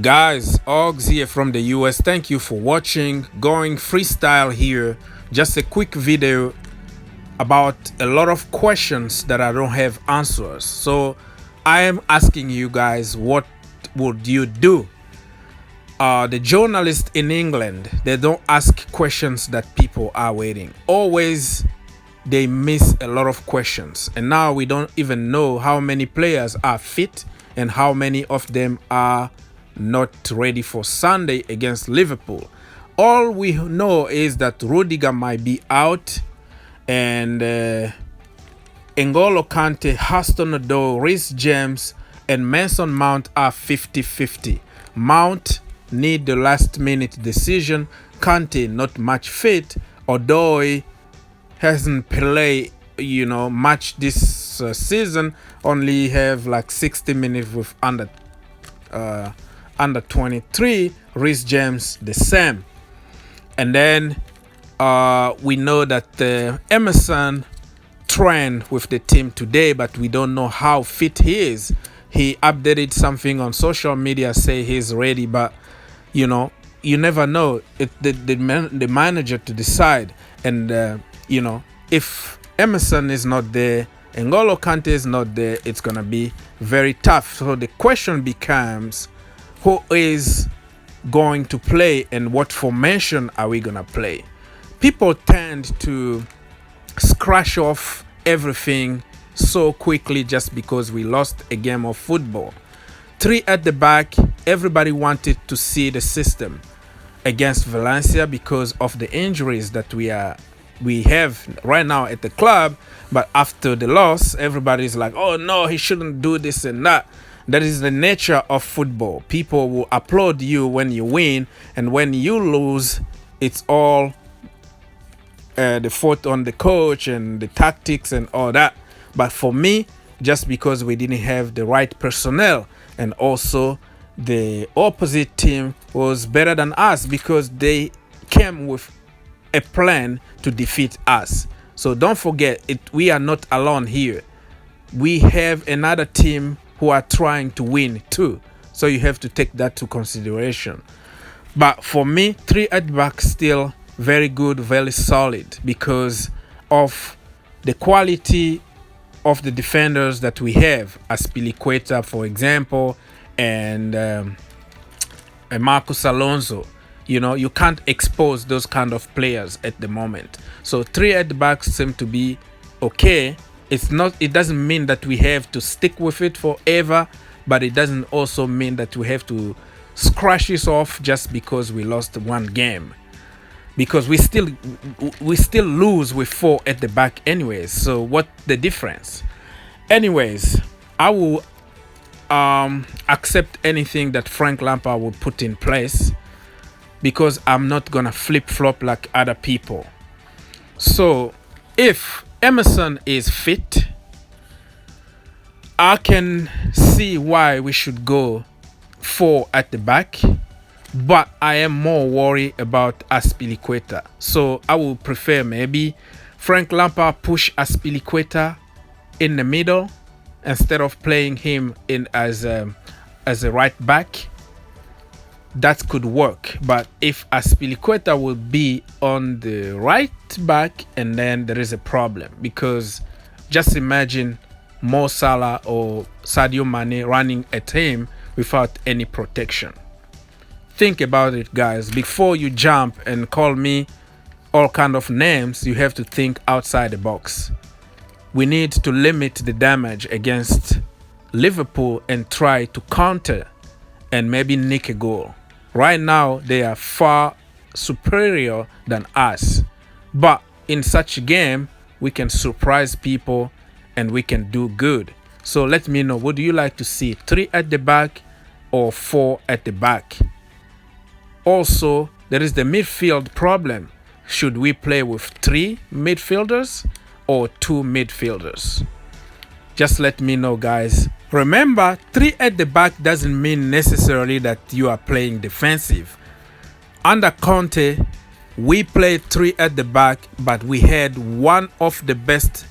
Guys, Oggs here from the US. Thank you for watching. Going freestyle here. Just a quick video about a lot of questions that I don't have answers. So I am asking you guys, what would you do? The journalists in England, they don't ask questions that people are waiting. Always they miss a lot of questions. And now we don't even know how many players are fit and how many of them are not ready for Sunday against Liverpool. All we know is that Rudiger might be out, and N'Golo Kante, Huston Odoi, Reece James, and Mason Mount are 50-50. Mount need the last minute decision. Kante not much fit. Odoi hasn't played much this season. Only have like 60 minutes with under 23. Reece James the same. And then we know that Emerson trained with the team today, but we don't know how fit he is. He updated something on social media, say he's ready, but you never know. The manager to decide. And if Emerson is not there, N'Golo Kante is not there, it's gonna be very tough. So the question becomes, who is going to play and what formation are we gonna play? People tend to scratch off everything so quickly just because we lost a game of football. 3 at the back, everybody wanted to see the system against Valencia because of the injuries that we have right now at the club. But after the loss, everybody's like, oh no, he shouldn't do this and that. That is the nature of football. People will applaud you when you win, and when you lose, it's all the fault on the coach and the tactics and all that. But for me, just because we didn't have the right personnel, and also the opposite team was better than us because they came with a plan to defeat us. So don't forget, we are not alone here. We have another team who are trying to win too. So you have to take that to consideration. But for me, 3 at the back still very good, very solid because of the quality of the defenders that we have. Azpilicueta, for example, and Marcos Alonso. You can't expose those kind of players at the moment. So 3 at the back seem to be okay. It doesn't mean that we have to stick with it forever, but it doesn't also mean that we have to scratch this off just because we lost one game. Because we still lose with 4 at the back anyways. So what the difference? Anyways, I will accept anything that Frank Lampard will put in place because I'm not gonna flip-flop like other people. So if Emerson is fit, I can see why we should go 4 at the back, but I am more worried about Azpilicueta. So I will prefer maybe Frank Lampard push Azpilicueta in the middle instead of playing him in as a right back. That could work. But if Azpilicueta will be on the right back, and then there is a problem, because just imagine Mo Salah or Sadio Mane running at him without any protection. Think about it, guys. Before you jump and call me all kind of names, you have to think outside the box. We need to limit the damage against Liverpool and try to counter and maybe nick a goal. Right now, they are far superior than us. But in such a game, we can surprise people and we can do good. So let me know, what do you like to see? 3 at the back or 4 at the back? Also, there is the midfield problem. Should we play with 3 midfielders or 2 midfielders? Just let me know, guys. Remember, 3 at the back doesn't mean necessarily that you are playing defensive. Under Conte, we played 3 at the back, but we had one of the best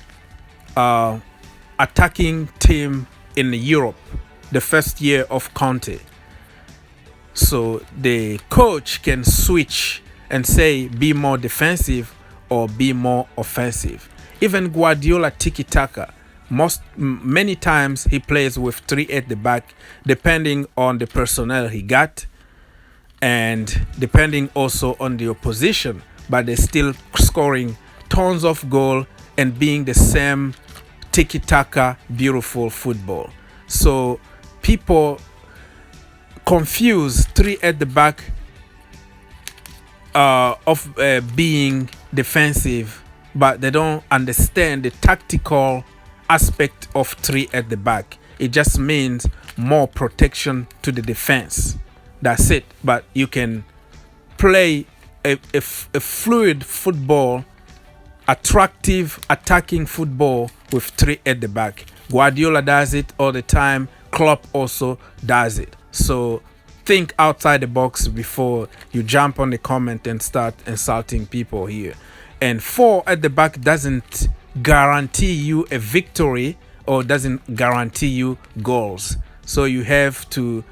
attacking team in Europe the first year of Conte. So the coach can switch and say be more defensive or be more offensive. Even Guardiola tiki-taka, many times he plays with 3 at the back, depending on the personnel he got and depending also on the opposition, but they're still scoring tons of goal and being the same tiki-taka beautiful football. So people confuse 3 at the back of being defensive, but they don't understand the tactical aspect of 3 at the back. It just means more protection to the defense. That's it. But you can play a fluid football, attractive attacking football with 3 at the back. Guardiola does it all the time. Klopp also does it. So think outside the box before you jump on the comment and start insulting people here. And 4 at the back doesn't guarantee you a victory or doesn't guarantee you goals. So you have to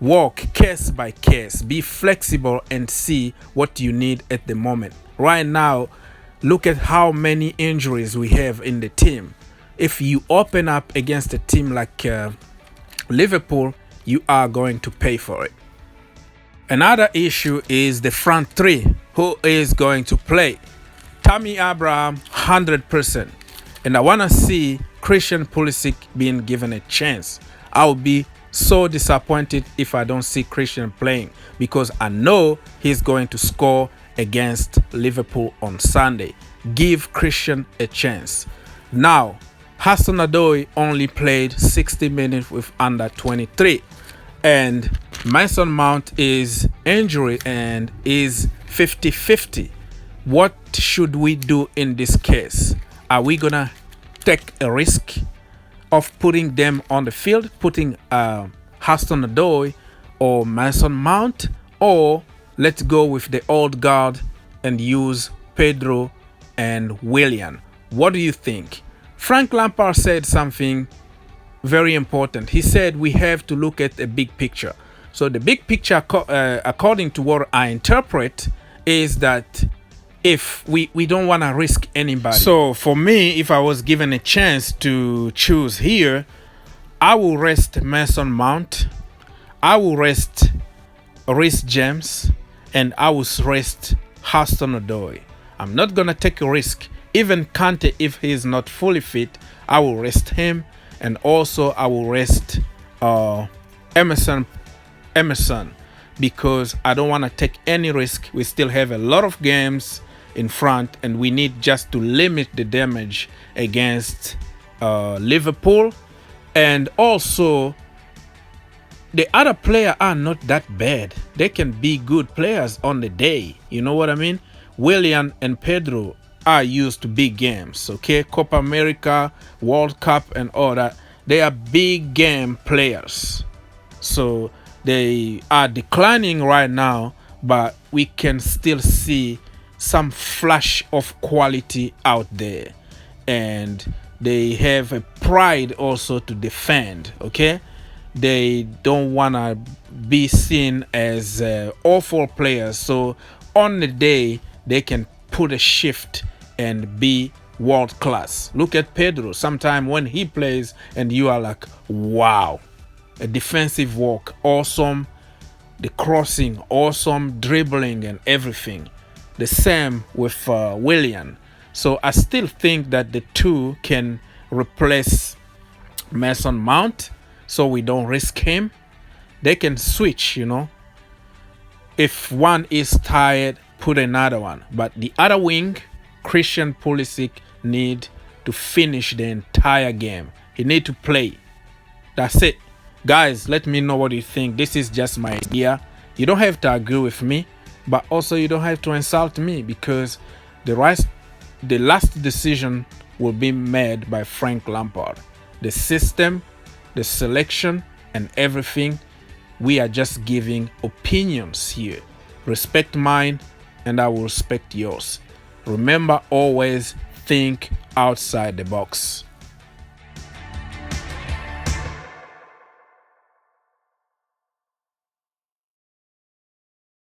walk case by case, be flexible and see what you need at the moment. Right now, look at how many injuries we have in the team. If you open up against a team like Liverpool, you are going to pay for it. Another issue is the front 3. Who is going to play? Tammy Abraham, 100%. And I want to see Christian Pulisic being given a chance. I will be so disappointed if I don't see Christian playing, because I know he's going to score against Liverpool on Sunday. Give Christian a chance. Now, Hudson-Odoi only played 60 minutes with under 23. And Mason Mount is injured and is 50-50. What should we do in this case? Are we going to take a risk of putting them on the field, putting Hudson-Odoi or Mason Mount, or let's go with the old guard and use Pedro and Willian? What do you think? Frank Lampard said something very important. He said we have to look at a big picture. So the big picture, according to what I interpret, is that if we don't want to risk anybody. So for me, if I was given a chance to choose here, I will rest Mason Mount, I will rest Reece James, and I will rest Hudson-Odoi. I'm not going to take a risk. Even Kante, if he is not fully fit, I will rest him. And also I will rest Emerson, because I don't want to take any risk. We still have a lot of games in front, and we need just to limit the damage against Liverpool. And also, the other players are not that bad. They can be good players on the day. You know what I mean? Willian and Pedro are used to big games, okay? Copa America, World Cup, and all that. They are big game players. So they are declining right now, but we can still see some flash of quality out there. And they have a pride also to defend, okay? They don't want to be seen as awful players. So on the day, they can put a shift and be world class. Look at Pedro. Sometime when he plays and you are like, wow, a defensive work, awesome. The crossing, awesome. Dribbling and everything. The same with Willian. So I still think that the two can replace Mason Mount, so we don't risk him. They can switch, you know. If one is tired, put another one. But the other wing, Christian Pulisic, need to finish the entire game. He need to play. That's it. Guys, let me know what you think. This is just my idea. You don't have to agree with me, but also you don't have to insult me, because the last decision will be made by Frank Lampard. The system, the selection, and everything, we are just giving opinions here. Respect mine, and I will respect yours. Remember, always think outside the box.